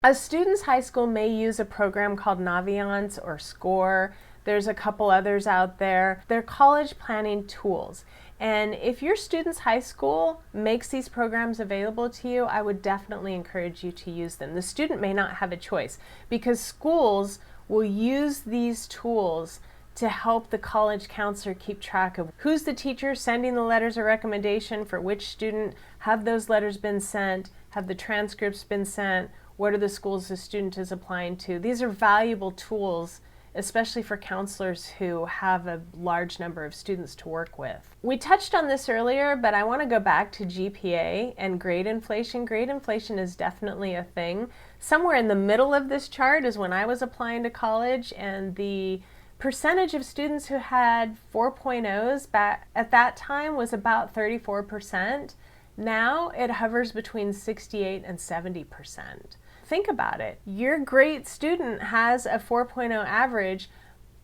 A student's high school may use a program called Naviance or SCORE. There's a couple others out there. They're college planning tools. And if your student's high school makes these programs available to you, I would definitely encourage you to use them. The student may not have a choice because schools will use these tools to help the college counselor keep track of who's the teacher sending the letters of recommendation for which student, have those letters been sent, have the transcripts been sent, what are the schools the student is applying to. These are valuable tools, especially for counselors who have a large number of students to work with. We touched on this earlier, but I want to go back to GPA and grade inflation. Grade inflation is definitely a thing. Somewhere in the middle of this chart is when I was applying to college, and the percentage of students who had 4.0s back at that time was about 34%. Now it hovers between 68 and 70%. Think about it. Your great student has a 4.0 average,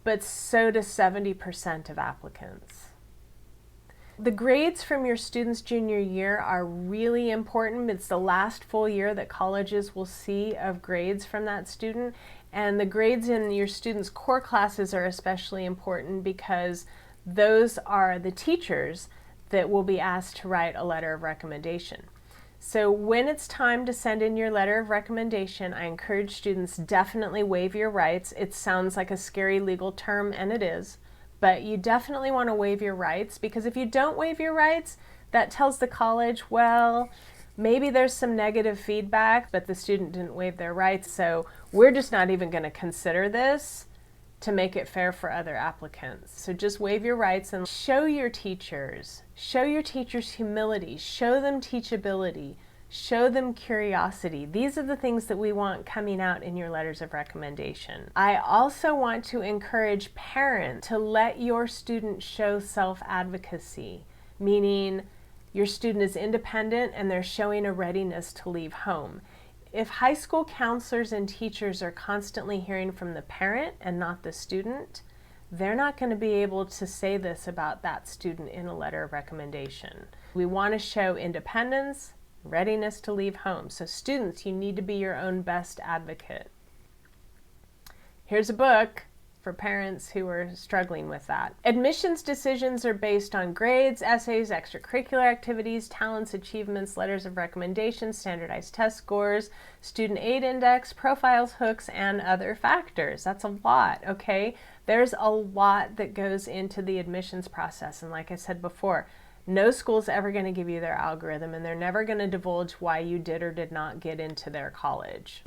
but so does 70% of applicants. The grades from your student's junior year are really important. It's the last full year that colleges will see of grades from that student. And the grades in your student's core classes are especially important because those are the teachers that will be asked to write a letter of recommendation. So when it's time to send in your letter of recommendation, I encourage students definitely waive your rights. It sounds like a scary legal term, and it is, but you definitely want to waive your rights, because if you don't waive your rights, that tells the college, well, maybe there's some negative feedback, but the student didn't waive their rights, so we're just not even going to consider this to make it fair for other applicants. So just waive your rights and show your teachers humility, show them teachability, show them curiosity. These are the things that we want coming out in your letters of recommendation. I also want to encourage parents to let your student show self-advocacy, meaning your student is independent and they're showing a readiness to leave home. If high school counselors and teachers are constantly hearing from the parent and not the student, they're not going to be able to say this about that student in a letter of recommendation. We want to show independence, readiness to leave home. So students, you need to be your own best advocate. Here's a book for parents who are struggling with that. Admissions decisions are based on grades, essays, extracurricular activities, talents, achievements, letters of recommendation, standardized test scores, student aid index, profiles, hooks, and other factors. That's a lot, okay? There's a lot that goes into the admissions process, and like I said before, no school's ever going to give you their algorithm, and they're never going to divulge why you did or did not get into their college.